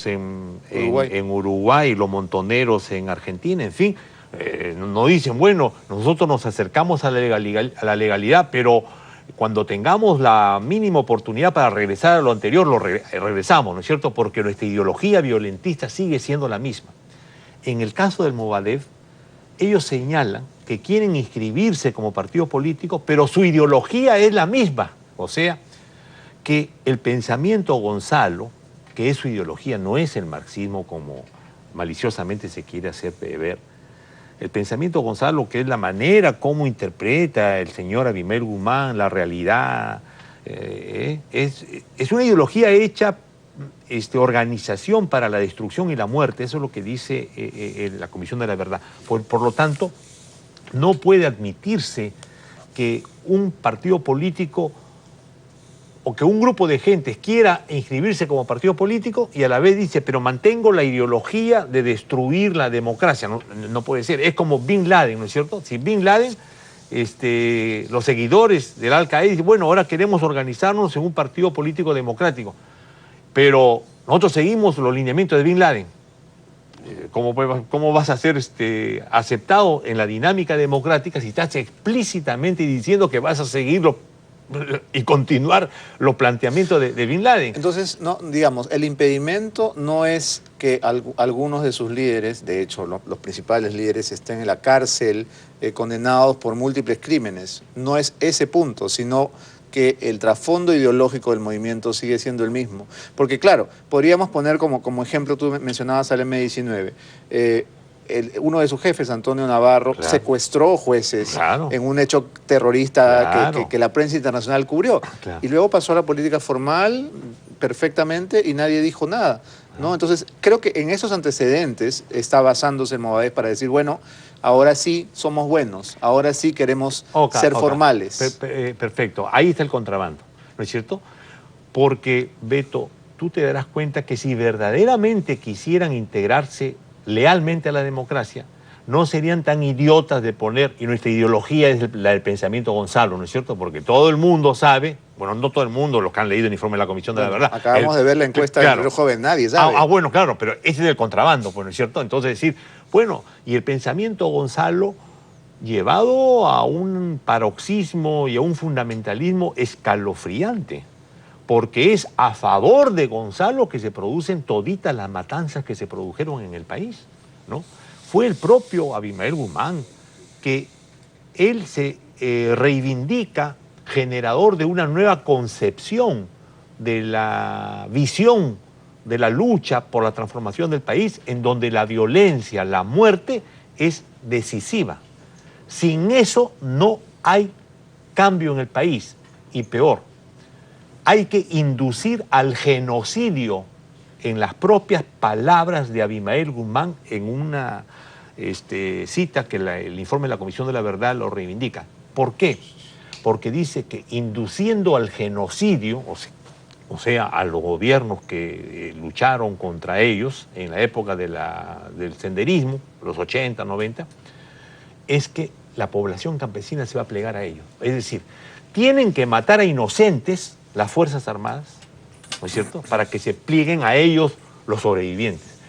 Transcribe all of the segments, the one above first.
en Uruguay, los montoneros en Argentina, en fin, no dicen, bueno, nosotros nos acercamos a la legalidad, pero cuando tengamos la mínima oportunidad para regresar a lo anterior, regresamos, ¿no es cierto? Porque nuestra ideología violentista sigue siendo la misma. En el caso del Movadef, ellos señalan que quieren inscribirse como partido político, pero su ideología es la misma. O sea, que el pensamiento Gonzalo, que es su ideología, no es el marxismo como maliciosamente se quiere hacer ver. El pensamiento Gonzalo, que es la manera como interpreta el señor Abimael Guzmán la realidad, es una ideología hecha, organización para la destrucción y la muerte. Eso es lo que dice la Comisión de la Verdad. Por lo tanto, no puede admitirse que un partido político o que un grupo de gentes quiera inscribirse como partido político y a la vez dice, pero mantengo la ideología de destruir la democracia. No puede ser. Es como Bin Laden, ¿no es cierto? Si Bin Laden, los seguidores del Al-Qaeda dicen, bueno, ahora queremos organizarnos en un partido político democrático, pero nosotros seguimos los lineamientos de Bin Laden. ¿Cómo vas a ser aceptado en la dinámica democrática si estás explícitamente diciendo que vas a seguirlo y continuar los planteamientos de Bin Laden? Entonces, no, digamos, el impedimento no es que algunos de sus líderes, de hecho los principales líderes, estén en la cárcel condenados por múltiples crímenes. No es ese punto, sino que el trasfondo ideológico del movimiento sigue siendo el mismo. Porque claro, podríamos poner como ejemplo, tú mencionabas al M-19, uno de sus jefes, Antonio Navarro, claro, secuestró jueces, claro, en un hecho terrorista, claro, que la prensa internacional cubrió. Claro. Y luego pasó a la política formal perfectamente y nadie dijo nada, ¿no? Entonces, creo que en esos antecedentes está basándose el Movadef para decir, bueno, ahora sí somos buenos, ahora sí queremos ser formales. Perfecto, ahí está el contrabando, ¿no es cierto? Porque, Beto, tú te darás cuenta que si verdaderamente quisieran integrarse lealmente a la democracia, no serían tan idiotas de poner, y nuestra ideología es la del pensamiento Gonzalo, ¿no es cierto? Porque todo el mundo sabe, bueno, no todo el mundo, los que han leído el informe de la Comisión de la Verdad. Acabamos de ver la encuesta del reloj joven, nadie sabe. Bueno, claro, pero ese es el contrabando, pues, ¿no es cierto? Entonces decir, bueno, y el pensamiento Gonzalo llevado a un paroxismo y a un fundamentalismo escalofriante, porque es a favor de Gonzalo que se producen toditas las matanzas que se produjeron en el país, ¿no? Fue el propio Abimael Guzmán que él se reivindica generador de una nueva concepción de la visión de la lucha por la transformación del país, en donde la violencia, la muerte es decisiva. Sin eso no hay cambio en el país, y peor, hay que inducir al genocidio, en las propias palabras de Abimael Guzmán en una cita que el informe de la Comisión de la Verdad lo reivindica. ¿Por qué? Porque dice que induciendo al genocidio, o sea, a los gobiernos que lucharon contra ellos en la época del senderismo, los 80, 90, es que la población campesina se va a plegar a ellos. Es decir, tienen que matar a inocentes las Fuerzas Armadas, ¿no es cierto?, para que se plieguen a ellos los sobrevivientes.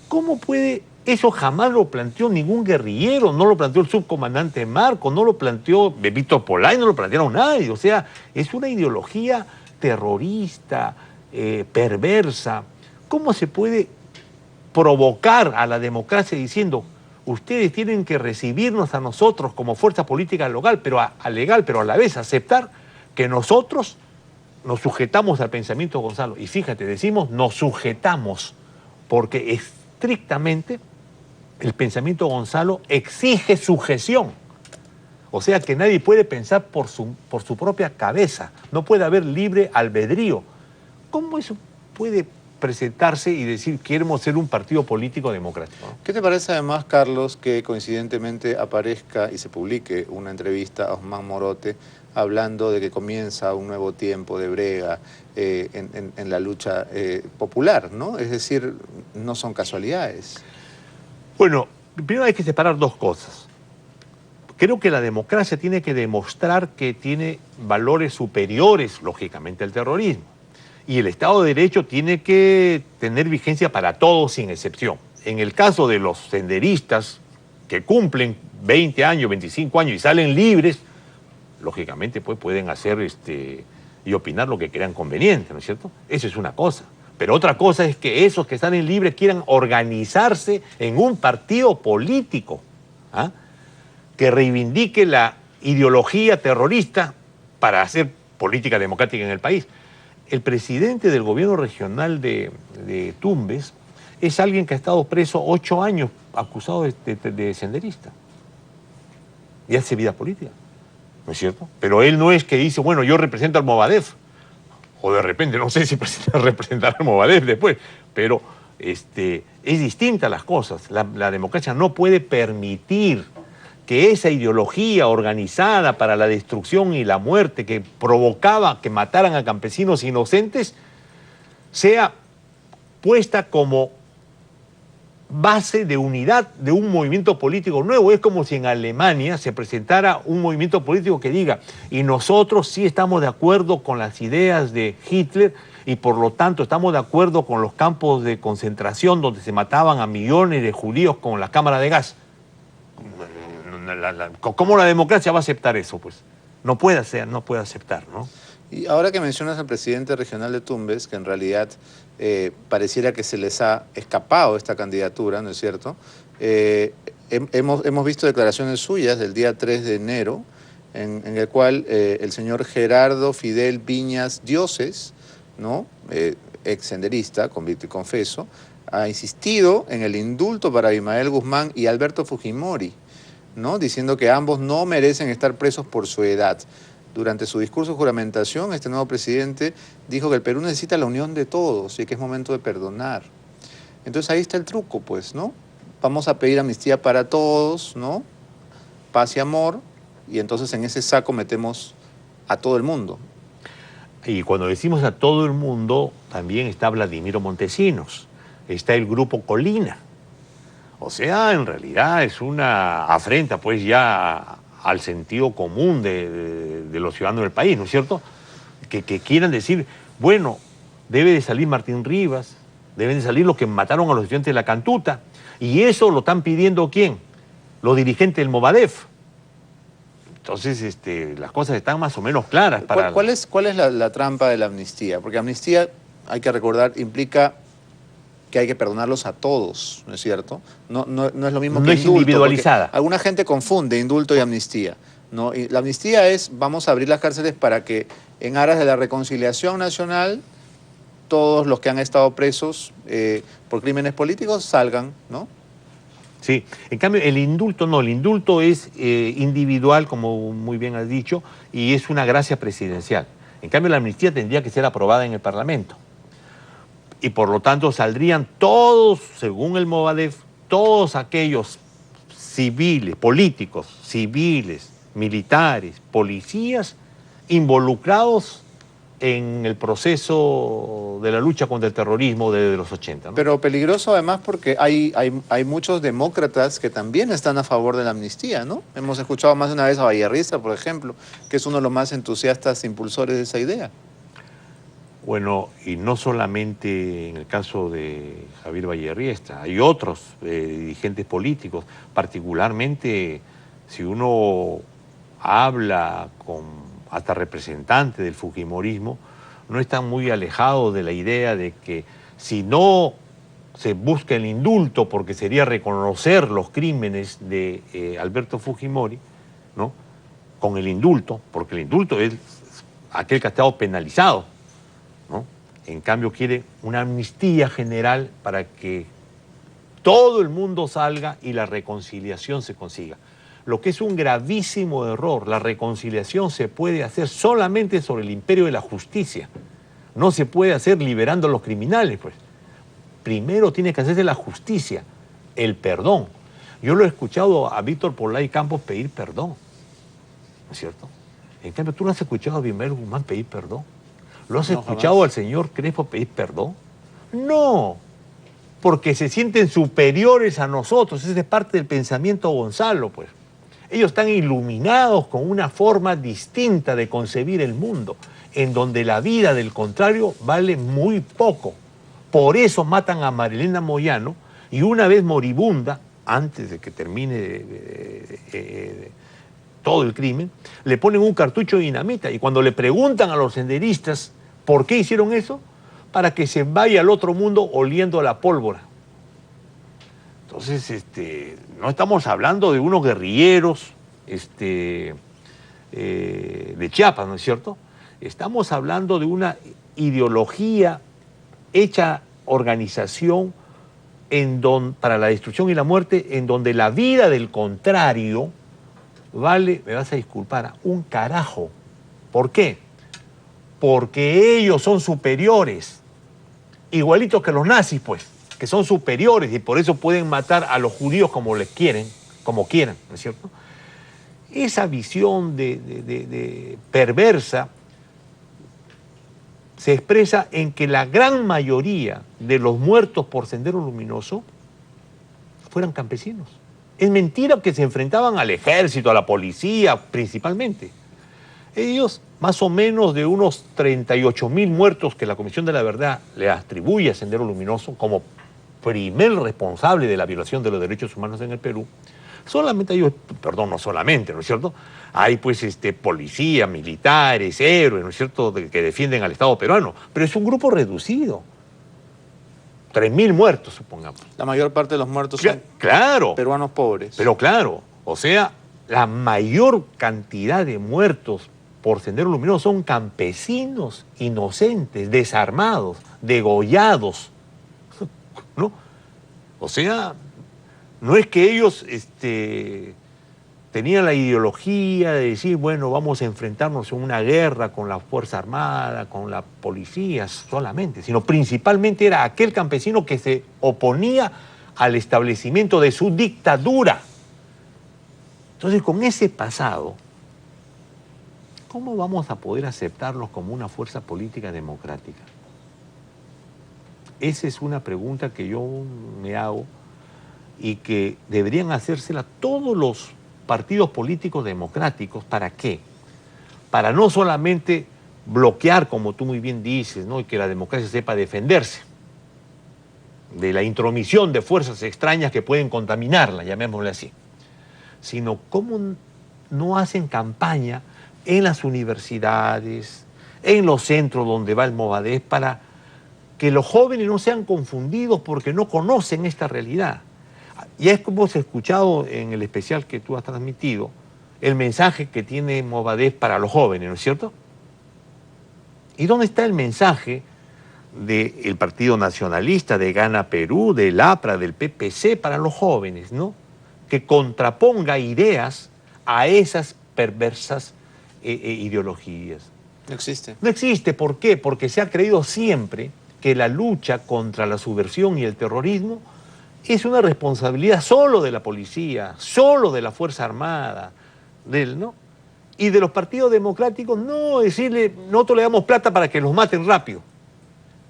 ¿Cómo puede? Eso jamás lo planteó ningún guerrillero, no lo planteó el subcomandante Marco, no lo planteó Víctor Polay, no lo plantearon nadie. O sea, es una ideología terrorista, perversa. ¿Cómo se puede provocar a la democracia diciendo, ustedes tienen que recibirnos a nosotros como fuerza política legal, pero a la vez aceptar que nosotros nos sujetamos al pensamiento Gonzalo? Y fíjate, decimos nos sujetamos, porque estrictamente el pensamiento Gonzalo exige sujeción. O sea que nadie puede pensar por su propia cabeza, no puede haber libre albedrío. ¿Cómo eso puede presentarse y decir queremos ser un partido político democrático? ¿Qué te parece además, Carlos, que coincidentemente aparezca y se publique una entrevista a Osman Morote hablando de que comienza un nuevo tiempo de brega en la lucha popular, ¿no? Es decir, no son casualidades. Bueno, primero hay que separar dos cosas. Creo que la democracia tiene que demostrar que tiene valores superiores, lógicamente, al terrorismo. Y el Estado de Derecho tiene que tener vigencia para todos sin excepción. En el caso de los senderistas que cumplen 20 años, 25 años y salen libres, lógicamente pues pueden hacer y opinar lo que crean conveniente, ¿no es cierto? Eso es una cosa. Pero otra cosa es que esos que salen libres quieran organizarse en un partido político, ¿ah?, que reivindique la ideología terrorista para hacer política democrática en el país. El presidente del gobierno regional de Tumbes es alguien que ha estado preso 8 años acusado de senderista y hace vida política, ¿no es cierto? Pero él no es que dice, bueno, yo represento al Movadef, o de repente, no sé si representará al Movadef después, pero es distinta las cosas. La democracia no puede permitir que esa ideología organizada para la destrucción y la muerte que provocaba que mataran a campesinos inocentes sea puesta como base de unidad de un movimiento político nuevo. Es como si en Alemania se presentara un movimiento político que diga, y nosotros sí estamos de acuerdo con las ideas de Hitler y por lo tanto estamos de acuerdo con los campos de concentración donde se mataban a millones de judíos con la cámara de gas. ¿Cómo la democracia va a aceptar eso? Pues no puede aceptar, ¿no? Y ahora que mencionas al presidente regional de Tumbes, que en realidad pareciera que se les ha escapado esta candidatura, ¿no es cierto? Hemos visto declaraciones suyas del día 3 de enero, en el cual el señor Gerardo Fidel Viñas Dioses, ¿no?, ex senderista, convicto y confeso, ha insistido en el indulto para Abimael Guzmán y Alberto Fujimori, ¿no?, diciendo que ambos no merecen estar presos por su edad. Durante su discurso de juramentación, este nuevo presidente dijo que el Perú necesita la unión de todos y que es momento de perdonar. Entonces ahí está el truco, pues, ¿no? Vamos a pedir amnistía para todos, ¿no?, paz y amor, y entonces en ese saco metemos a todo el mundo. Y cuando decimos a todo el mundo, también está Vladimiro Montesinos, está el Grupo Colina. O sea, en realidad es una afrenta, pues, ya al sentido común de los ciudadanos del país, ¿no es cierto? Que quieran decir, bueno, debe de salir Martín Rivas, deben de salir los que mataron a los estudiantes de la Cantuta, y eso lo están pidiendo ¿quién? Los dirigentes del Movadef. Entonces, las cosas están más o menos claras. ¿Cuál es la trampa de la amnistía? Porque amnistía, hay que recordar, implica que hay que perdonarlos a todos, ¿no es cierto? No es lo mismo que indulto. No es individualizada. Alguna gente confunde indulto y amnistía, ¿no? Y la amnistía es, vamos a abrir las cárceles para que en aras de la reconciliación nacional, todos los que han estado presos por crímenes políticos salgan, ¿no? Sí, en cambio el indulto no, el indulto es individual, como muy bien has dicho, y es una gracia presidencial. En cambio la amnistía tendría que ser aprobada en el Parlamento. Y por lo tanto saldrían todos, según el Movadef, todos aquellos civiles, políticos, civiles, militares, policías, involucrados en el proceso de la lucha contra el terrorismo desde los 80, ¿no? Pero peligroso además porque hay muchos demócratas que también están a favor de la amnistía, ¿no? Hemos escuchado más de una vez a Vallerriza, por ejemplo, que es uno de los más entusiastas e impulsores de esa idea. Bueno, y no solamente en el caso de Javier Vallerriesta, hay otros dirigentes políticos, particularmente si uno habla con hasta representantes del fujimorismo, no están muy alejados de la idea de que si no se busca el indulto, porque sería reconocer los crímenes de Alberto Fujimori, ¿no?, con el indulto, porque el indulto es aquel que ha estado penalizado, ¿no? En cambio quiere una amnistía general para que todo el mundo salga y la reconciliación se consiga. Lo que es un gravísimo error. La reconciliación se puede hacer solamente sobre el imperio de la justicia. No se puede hacer liberando a los criminales, pues. Primero tiene que hacerse la justicia, el perdón. Yo lo he escuchado a Víctor Polay Campos pedir perdón, ¿no es cierto? En cambio, ¿tú no has escuchado a Abimael Guzmán pedir perdón? ¿Lo has escuchado jamás al señor Crespo pedir perdón? No, porque se sienten superiores a nosotros. Esa es parte del pensamiento Gonzalo, pues. Ellos están iluminados con una forma distinta de concebir el mundo, en donde la vida del contrario vale muy poco. Por eso matan a Marilena Moyano y una vez moribunda, antes de que termine todo el crimen, le ponen un cartucho de dinamita. Y cuando le preguntan a los senderistas por qué hicieron eso, para que se vaya al otro mundo oliendo la pólvora. Entonces, no estamos hablando de unos guerrilleros de Chiapas, ¿no es cierto? Estamos hablando de una ideología hecha organización para la destrucción y la muerte, en donde la vida del contrario vale, me vas a disculpar, un carajo. ¿Por qué? Porque ellos son superiores, igualitos que los nazis, pues, que son superiores y por eso pueden matar a los judíos como les quieren, como quieran, ¿no es cierto? Esa visión perversa se expresa en que la gran mayoría de los muertos por Sendero Luminoso fueran campesinos. Es mentira que se enfrentaban al ejército, a la policía, principalmente. Ellos, más o menos de unos 38.000 muertos que la Comisión de la Verdad le atribuye a Sendero Luminoso como primer responsable de la violación de los derechos humanos en el Perú, solamente ellos, perdón, no solamente, ¿no es cierto? Hay pues policías, militares, héroes, ¿no es cierto?, que defienden al Estado peruano, pero es un grupo reducido. 3.000 muertos, supongamos. La mayor parte de los muertos son peruanos pobres. Pero claro, o sea, la mayor cantidad de muertos por Sendero Luminoso son campesinos inocentes, desarmados, degollados, ¿no? O sea, no es que ellos tenían la ideología de decir, bueno, vamos a enfrentarnos en una guerra con la Fuerza Armada, con la policía solamente, sino principalmente era aquel campesino que se oponía al establecimiento de su dictadura. Entonces, con ese pasado, ¿cómo vamos a poder aceptarlos como una fuerza política democrática? Esa es una pregunta que yo me hago y que deberían hacérsela todos los partidos políticos democráticos. ¿Para qué? Para no solamente bloquear, como tú muy bien dices, ¿no?, y que la democracia sepa defenderse de la intromisión de fuerzas extrañas que pueden contaminarla, llamémosle así, sino cómo no hacen campaña en las universidades, en los centros donde va el Movadef, para que los jóvenes no sean confundidos porque no conocen esta realidad. Ya es como hemos escuchado en el especial que tú has transmitido, el mensaje que tiene Movadef para los jóvenes, ¿no es cierto? ¿Y dónde está el mensaje del Partido Nacionalista, de Gana Perú, del APRA, del PPC para los jóvenes, ¿no?, que contraponga ideas a esas perversas ideologías? No existe. No existe. ¿Por qué? Porque se ha creído siempre que la lucha contra la subversión y el terrorismo es una responsabilidad solo de la policía, solo de la Fuerza Armada, ¿no?, y de los partidos democráticos. No, decirle, nosotros le damos plata para que los maten rápido.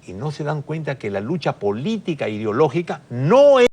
Y no se dan cuenta que la lucha política ideológica no es